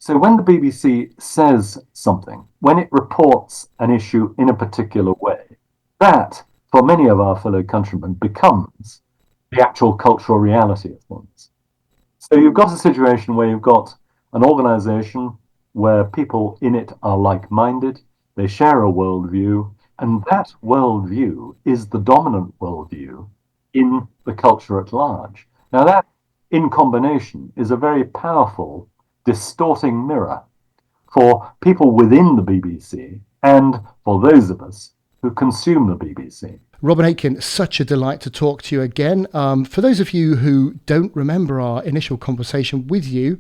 So when the BBC says something, when it reports an issue in a particular way, that, for many of our fellow countrymen, becomes the actual cultural reality of things. So you've got a situation where you've got an organization where people in it are like-minded, they share a worldview, and that worldview is the dominant worldview in the culture at large. Now that, in combination, is a very powerful distorting mirror for people within the BBC and for those of us who consume the BBC. Robin Aitken, such a delight to talk to you again. For those of you who don't remember our initial conversation with you,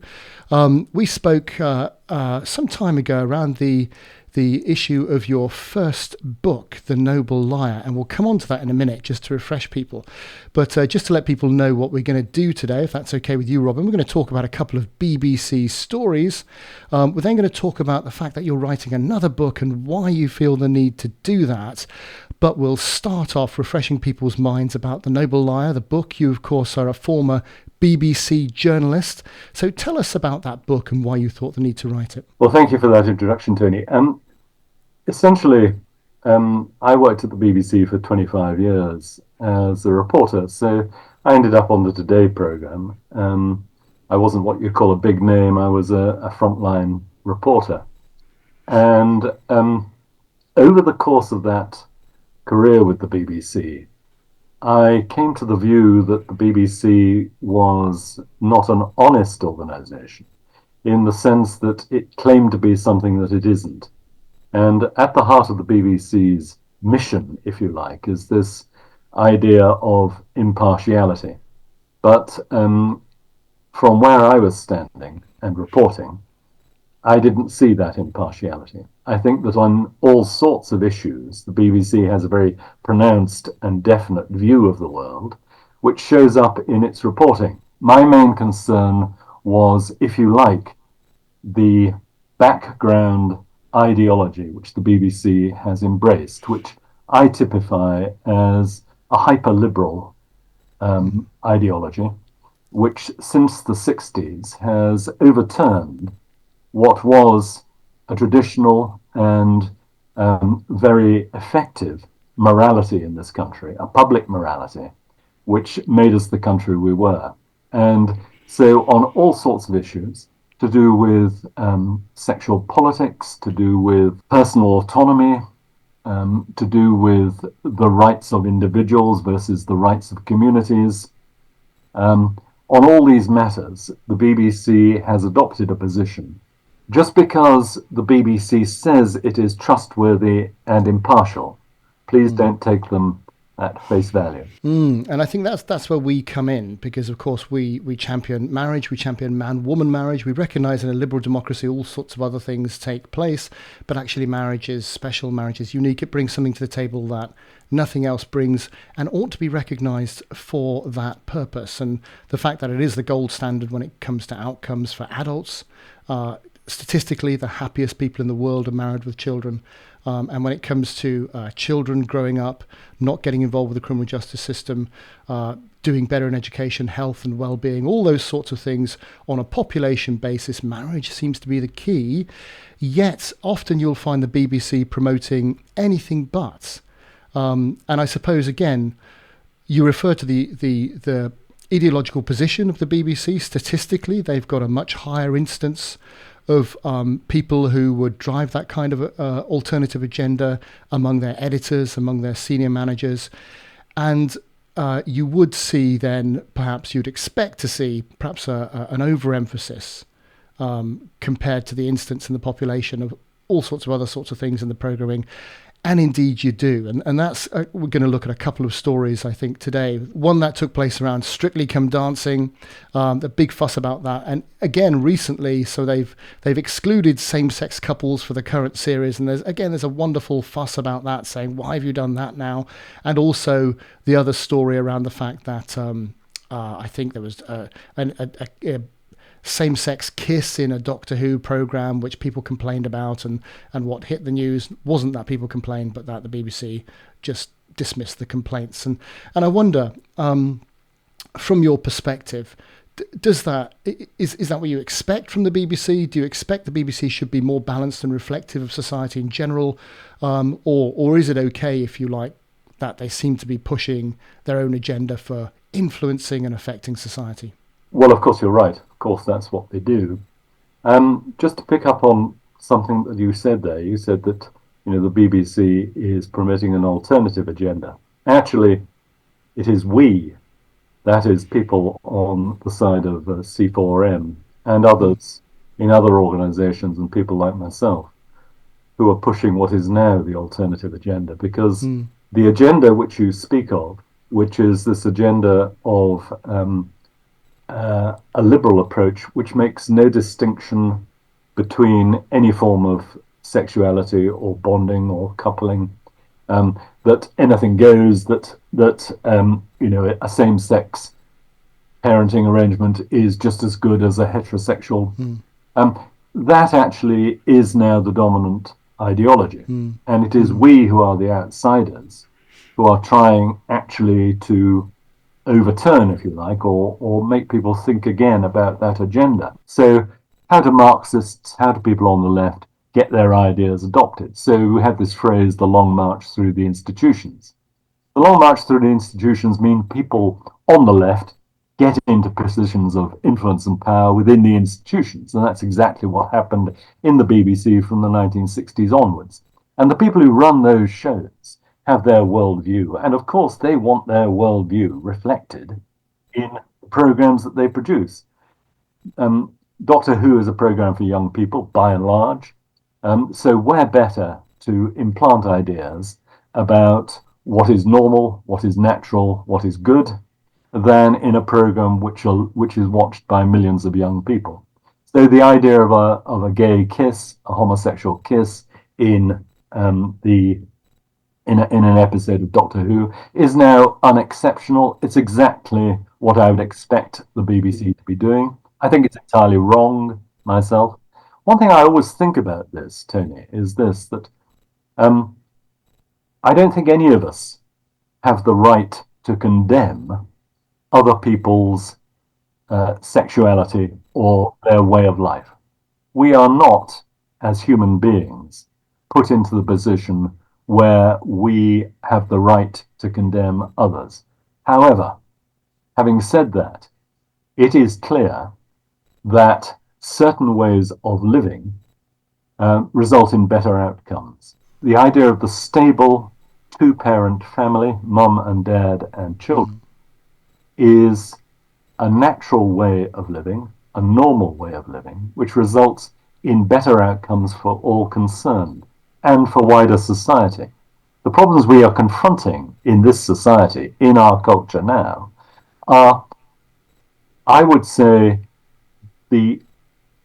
we spoke some time ago around the issue of your first book, The Noble Liar, and we'll come on to that in a minute just to refresh people. But just to let people know what we're going to do today, if that's okay with you, Robin, we're going to talk about a couple of BBC stories. We're then going to talk about the fact that you're writing another book and why you feel the need to do that. But we'll start off refreshing people's minds about The Noble Liar, the book. You, of course, are a former BBC journalist. So tell us about that book and why you thought the need to write it. Well, thank you for that introduction, Tony. Essentially, I worked at the BBC for 25 years as a reporter. So I ended up on the Today programme. I wasn't what you call a big name. I was a frontline reporter. And over the course of that career with the BBC, I came to the view that the BBC was not an honest organisation in the sense that it claimed to be something that it isn't. And at the heart of the BBC's mission, if you like, is this idea of impartiality. But from where I was standing and reporting, I didn't see that impartiality. I think that on all sorts of issues, the BBC has a very pronounced and definite view of the world, which shows up in its reporting. My main concern was, if you like, the background ideology which the BBC has embraced, which I typify as a hyper-liberal ideology, which since the 60s has overturned what was a traditional and very effective morality in this country, a public morality, which made us the country we were. And so on all sorts of issues to do with sexual politics, to do with personal autonomy, to do with the rights of individuals versus the rights of communities, on all these matters, the BBC has adopted a position. Just because the BBC says it is trustworthy and impartial, please don't take them at face value. And I think that's where we come in, because of course we champion marriage, we champion man-woman marriage. We recognise in a liberal democracy all sorts of other things take place, but actually marriage is special, marriage is unique. It brings something to the table that nothing else brings and ought to be recognised for that purpose. And the fact that it is the gold standard when it comes to outcomes for adults, statistically, the happiest people in the world are married with children. And when it comes to children growing up, not getting involved with the criminal justice system, doing better in education, health and well-being, all those sorts of things on a population basis, marriage seems to be the key. Yet often you'll find the BBC promoting anything but. And I suppose, again, you refer to the ideological position of the BBC. Statistically, they've got a much higher instance of people who would drive that kind of alternative agenda among their editors, among their senior managers. And you would see then, perhaps you'd expect to see perhaps an overemphasis compared to the instance in the population of all sorts of other sorts of things in the programming. And indeed you do. And that's, we're going to look at a couple of stories, I think, today. One that took place around Strictly Come Dancing, the big fuss about that. And again, recently, so they've excluded same-sex couples for the current series. And there's a wonderful fuss about that, saying, why have you done that now? And also the other story around the fact that I think there was a same-sex kiss in a Doctor Who program, which people complained about, and what hit the news wasn't that people complained, but that the BBC just dismissed the complaints. And I wonder, from your perspective, Does that is that what you expect from the BBC? Do you expect the BBC should be more balanced and reflective of society in general, or is it okay, if you like, that they seem to be pushing their own agenda for influencing and affecting society? Well, of course, you're right. Of course, that's what they do. Just to pick up on something that you said there, you said that the BBC is promoting an alternative agenda. Actually, it is we, that is, people on the side of C4M and Mm, others in other organisations and people like myself, who are pushing what is now the alternative agenda. Because mm, the agenda which you speak of, which is this agenda of a liberal approach which makes no distinction between any form of sexuality or bonding or coupling, that anything goes, that a same-sex parenting arrangement is just as good as a heterosexual. mm, Um, that actually is now the dominant ideology, mm, and it is mm, we who are the outsiders who are trying actually to overturn, if you like, or make people think again about that agenda. So, how do Marxists, how do people on the left get their ideas adopted? So, we have this phrase, the long march through the institutions. The long march through the institutions mean people on the left get into positions of influence and power within the institutions. And that's exactly what happened in the BBC from the 1960s onwards. And the people who run those shows have their worldview. And of course, they want their worldview reflected in the programs that they produce. Um, Doctor Who is a program for young people, by and large. So where better to implant ideas about what is normal, what is natural, what is good, than in a program which is watched by millions of young people. So the idea of a gay kiss, a homosexual kiss in the in an episode of Doctor Who is now unexceptional. It's exactly what I would expect the BBC to be doing. I think it's entirely wrong myself. One thing I always think about this, Tony, is this, that um, I don't think any of us have the right to condemn other people's sexuality or their way of life. We are not, as human beings, put into the position where we have the right to condemn others. However, having said that, it is clear that certain ways of living result in better outcomes. The idea of the stable two-parent family, mum and dad and children, mm, is a natural way of living, a normal way of living, which results in better outcomes for all concerned and for wider society. The problems we are confronting in this society, in our culture now, are, I would say, the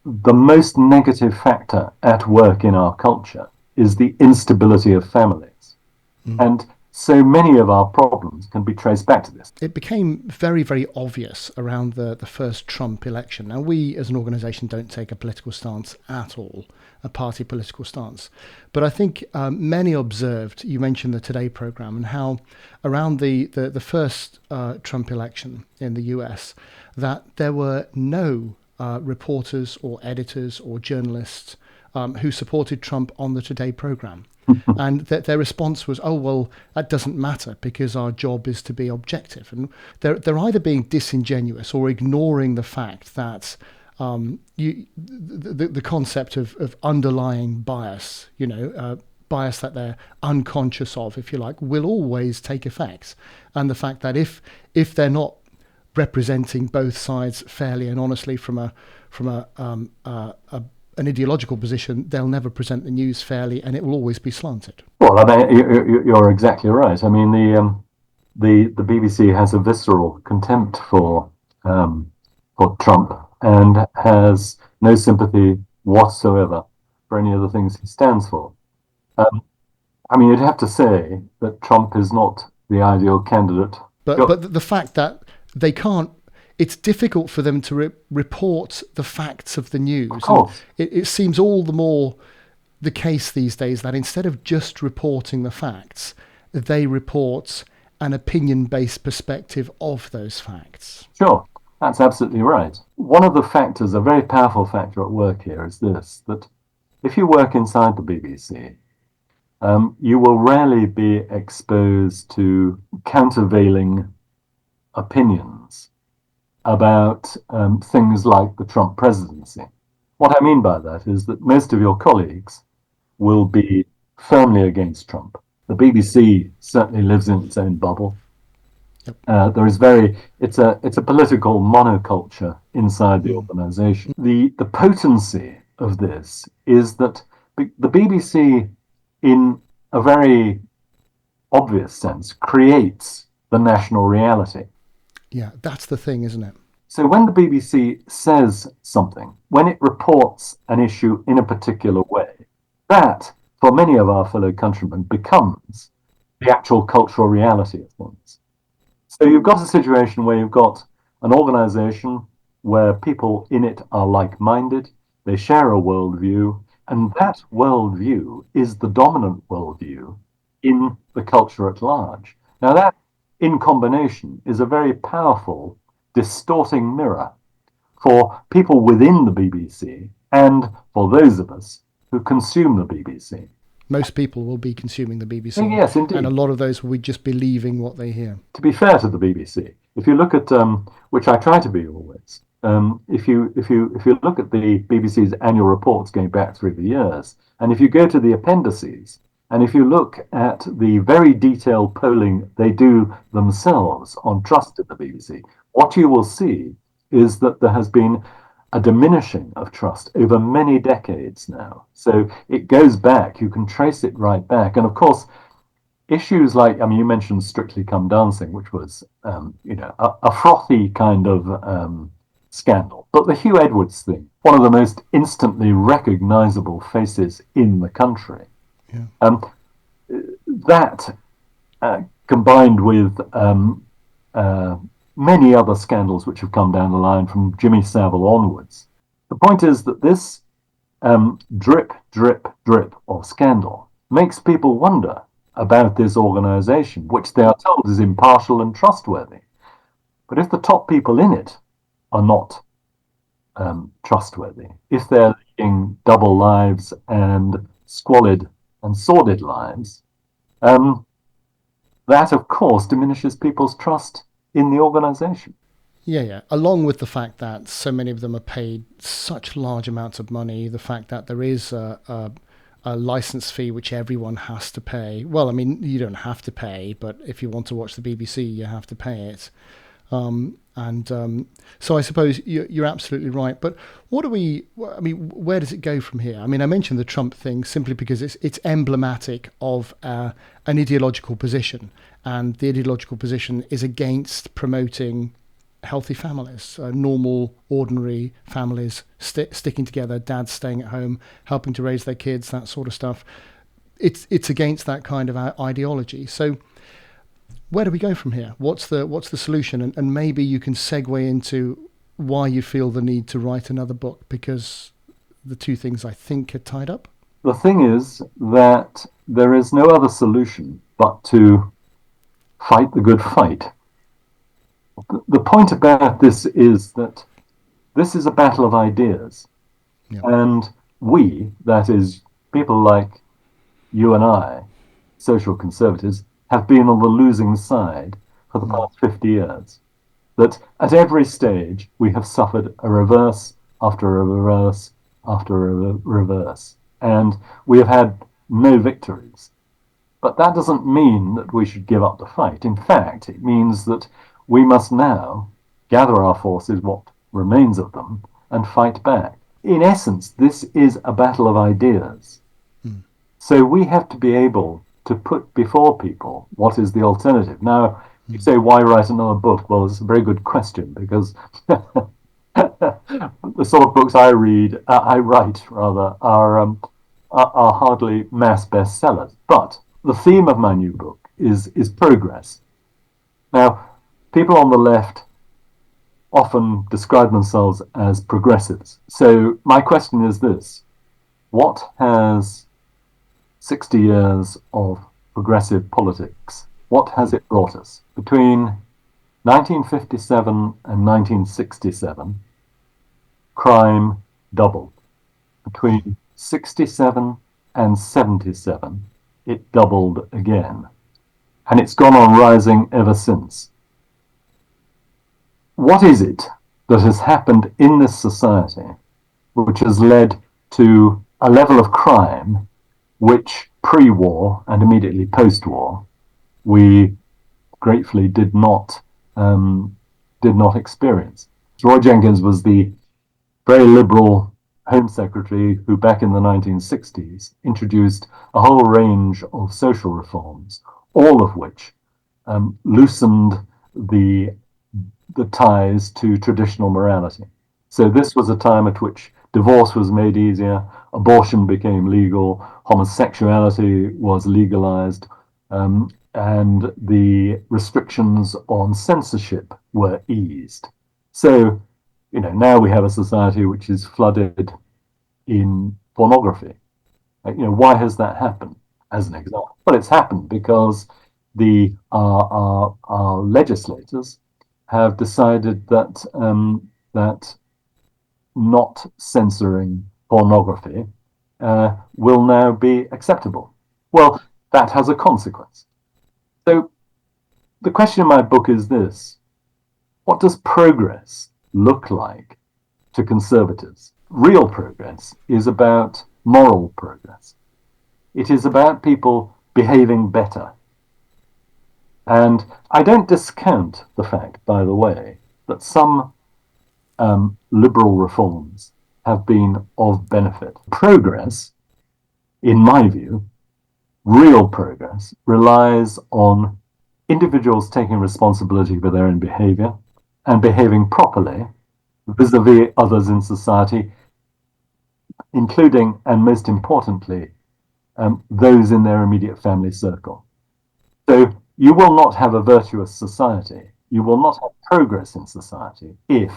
the most negative factor at work in our culture is the instability of families. mm. And so many of our problems can be traced back to this. It became very, very obvious around the first Trump election. Now, we as an organisation don't take a political stance at all, a party political stance. But I think many observed, you mentioned the Today programme, and how around the first Trump election in the US, that there were no reporters or editors or journalists who supported Trump on the Today programme. And their response was, "Oh well, that doesn't matter because our job is to be objective." And they're either being disingenuous or ignoring the fact that the concept of underlying bias, bias that they're unconscious of, if you like, will always take effect, and the fact that if they're not representing both sides fairly and honestly from an ideological position, they'll never present the news fairly, and it will always be slanted. Well, I mean, you're exactly right. I mean, the BBC has a visceral contempt for Trump and has no sympathy whatsoever for any of the things he stands for. Um, I mean, you'd have to say that Trump is not the ideal candidate. But the fact that they can't, it's difficult for them to report the facts of the news. Of course. And it seems all the more the case these days that instead of just reporting the facts, they report an opinion-based perspective of those facts. Sure. That's absolutely right. One of the factors, a very powerful factor at work here is this, that if you work inside the BBC, you will rarely be exposed to countervailing opinions about things like the Trump presidency. What I mean by that is that most of your colleagues will be firmly against Trump. The BBC certainly lives in its own bubble. There is it's a political monoculture inside the organization. The potency of this is that the BBC, in a very obvious sense, creates the national reality. Yeah, that's the thing, isn't it? So when the BBC says something, when it reports an issue in a particular way, that, for many of our fellow countrymen, becomes the actual cultural reality of things. So you've got a situation where you've got an organization where people in it are like-minded, they share a worldview, and that worldview is the dominant worldview in the culture at large. Now that, in combination, is a very powerful distorting mirror for people within the BBC and for those of us who consume the BBC. Most people will be consuming the BBC. Yes, indeed. And a lot of those will be just believing what they hear. To be fair to the BBC, if you look at, which I try to be always, if you look at the BBC's annual reports going back through the years, and if you go to the appendices, and if you look at the very detailed polling they do themselves on trust in the BBC, what you will see is that there has been a diminishing of trust over many decades now. So it goes back, you can trace it right back. And of course, issues like, I mean, you mentioned Strictly Come Dancing, which was, a frothy kind of scandal. But the Huw Edwards thing, one of the most instantly recognizable faces in the country. Yeah. That combined with many other scandals which have come down the line from Jimmy Savile onwards. The point is that this drip, drip, drip of scandal makes people wonder about this organization, which they are told is impartial and trustworthy. But if the top people in it are not trustworthy, if they're leading double lives and squalid and sordid lives, that, of course, diminishes people's trust in the organization. Yeah. Along with the fact that so many of them are paid such large amounts of money, the fact that there is a license fee which everyone has to pay. Well, I mean, you don't have to pay, but if you want to watch the BBC, you have to pay it. So I suppose you're absolutely right. But where does it go from here? I mean, I mentioned the Trump thing simply because it's emblematic of an ideological position. And the ideological position is against promoting healthy families, normal, ordinary families sticking together, dads staying at home, helping to raise their kids, that sort of stuff. It's against that kind of ideology. So where do we go from here? What's the solution? And maybe you can segue into why you feel the need to write another book, because the two things I think are tied up. The thing is that there is no other solution but to fight the good fight. The point about this is that this is a battle of ideas. Yeah. And we, that is, people like you and I, social conservatives, have been on the losing side for the past 50 years. That at every stage we have suffered a reverse after a reverse after a reverse. And we have had no victories. But that doesn't mean that we should give up the fight. In fact, it means that we must now gather our forces, what remains of them, and fight back. In essence, this is a battle of ideas. So we have to be able to put before people what is the alternative. Now, you say, why write another book? Well, it's a very good question, because the sort of books I write, are hardly mass bestsellers. But the theme of my new book is progress. Now, people on the left often describe themselves as progressives. So my question is this: what has 60 years of progressive politics, what has it brought us? Between 1957 and 1967, crime doubled. Between 67 and 77, it doubled again. And it's gone on rising ever since. What is it that has happened in this society which has led to a level of crime which pre-war and immediately post-war we gratefully did not experience? Roy Jenkins was the very liberal Home Secretary who back in the 1960s introduced a whole range of social reforms, all of which loosened the ties to traditional morality. So this was a time at which divorce was made easier, abortion became legal, homosexuality was legalized, and the restrictions on censorship were eased. So, now we have a society which is flooded in pornography. Why has that happened? As an example, well, it's happened because our legislators have decided that not censoring pornography will now be acceptable. Well, that has a consequence. So the question in my book is this: what does progress look like to conservatives? Real progress is about moral progress. It is about people behaving better. And I don't discount the fact, by the way, that some liberal reforms have been of benefit. Progress, in my view, real progress, relies on individuals taking responsibility for their own behavior and behaving properly vis-a-vis others in society, including, and most importantly, those in their immediate family circle. So you will not have a virtuous society, you will not have progress in society if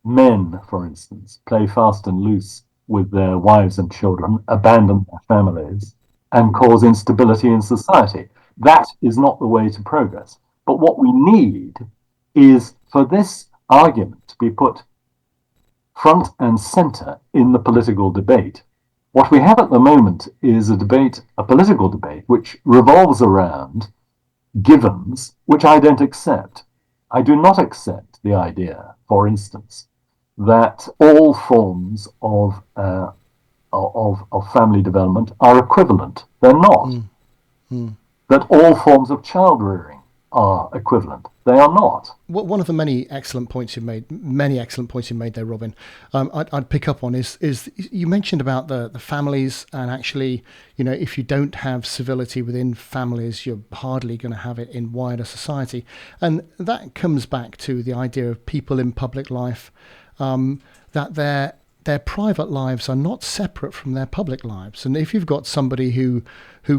men, for instance, play fast and loose with their wives and children, abandon their families, and cause instability in society. That is not the way to progress. But what we need is for this argument to be put front and center in the political debate. What we have at the moment is a political debate, which revolves around givens, which I don't accept. I do not accept the idea, for instance, that all forms of family development are equivalent. They're not. That all forms of child rearing are equivalent. They are not. One of the many excellent points you made there, Robin, I'd pick up on is you mentioned about the families, and actually, if you don't have civility within families, you're hardly going to have it in wider society. And that comes back to the idea of people in public life, that their private lives are not separate from their public lives. And if you've got somebody who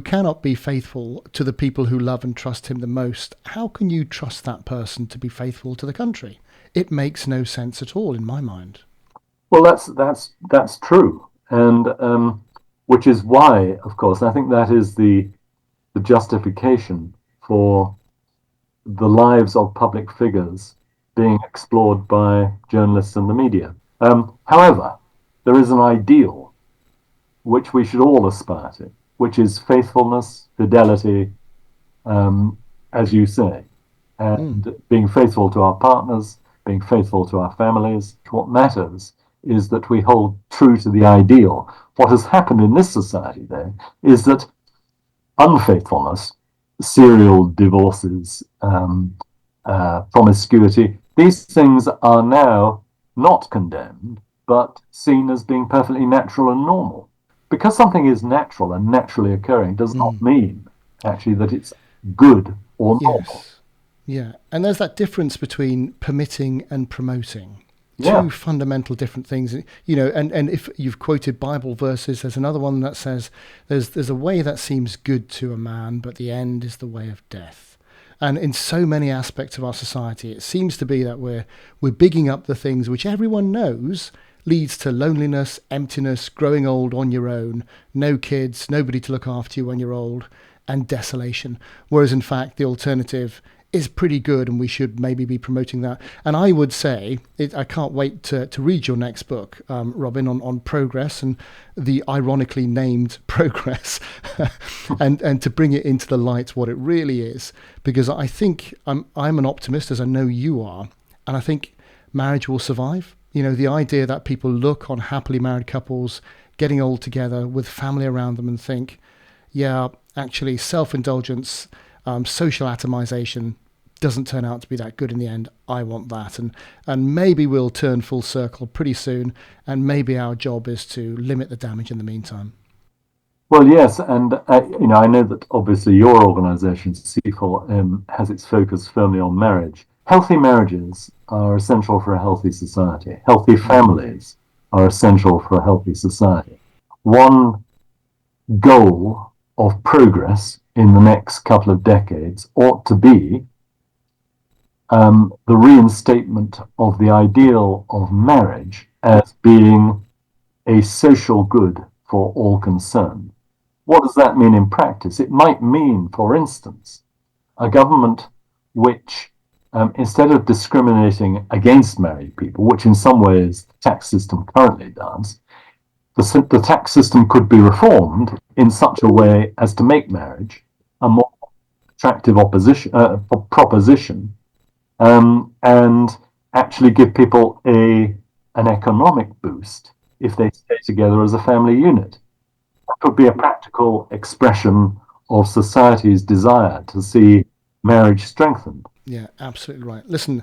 cannot be faithful to the people who love and trust him the most, how can you trust that person to be faithful to the country? It makes no sense at all in my mind. Well, that's true, and which is why, of course, I think that is the justification for the lives of public figures being explored by journalists and the media. However, there is an ideal which we should all aspire to, which is faithfulness, fidelity, as you say, and being faithful to our partners, being faithful to our families. What matters is that we hold true to the ideal. What has happened in this society, though, is that unfaithfulness, serial divorces, promiscuity, these things are now not condemned, but seen as being perfectly natural and normal. Because something is natural and naturally occurring does not mean, actually, that it's good or normal. Yes. Yeah, and there's that difference between permitting and promoting. Yeah. Two fundamental different things, and if you've quoted Bible verses, there's another one that says there's a way that seems good to a man, but the end is the way of death. And in so many aspects of our society, it seems to be that we're bigging up the things which everyone knows leads to loneliness, emptiness, growing old on your own, no kids, nobody to look after you when you're old, and desolation. Whereas in fact, the alternative is pretty good, and we should maybe be promoting that. And I would say, I can't wait to read your next book, Robin, on progress and the ironically named progress, and to bring it into the light what it really is. Because I think I'm an optimist, as I know you are, and I think marriage will survive. You know, the idea that people look on happily married couples getting old together with family around them and think, yeah, actually self-indulgence, social atomization doesn't turn out to be that good in the end. I want that. And maybe we'll turn full circle pretty soon, and maybe our job is to limit the damage in the meantime. Well, yes, and I know that obviously your organisation, C4, has its focus firmly on marriage. Healthy marriages are essential for a healthy society. Healthy families are essential for a healthy society. One goal of progress in the next couple of decades ought to be the reinstatement of the ideal of marriage as being a social good for all concerned. What does that mean in practice? It might mean, for instance, a government which, instead of discriminating against married people, which in some ways the tax system currently does, the tax system could be reformed in such a way as to make marriage a more attractive proposition, and actually give people an economic boost if they stay together as a family unit. That could be a practical expression of society's desire to see marriage strengthened. Yeah, absolutely right. Listen,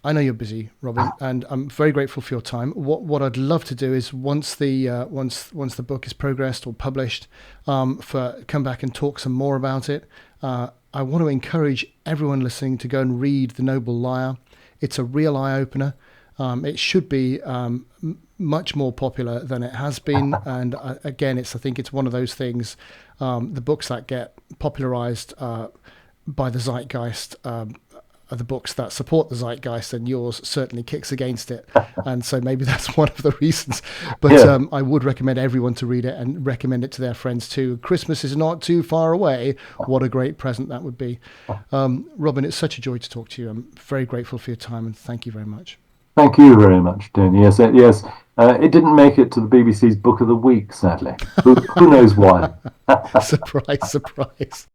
I know you're busy, Robin, and I'm very grateful for your time. What I'd love to do is once the book is progressed or published, come back and talk some more about it. I want to encourage everyone listening to go and read The Noble Liar. It's a real eye opener. It should be much more popular than it has been, and again, I think it's one of those things. The books that get popularized by the zeitgeist are the books that support the zeitgeist, and yours certainly kicks against it. And so maybe that's one of the reasons. But Yeah. I would recommend everyone to read it and recommend it to their friends too. Christmas is not too far away. What a great present that would be. Robin, it's such a joy to talk to you. I'm very grateful for your time, and thank you very much. Thank you very much, Tony. Yes, yes. It didn't make it to the BBC's Book of the Week, sadly. Who knows why? Surprise, surprise.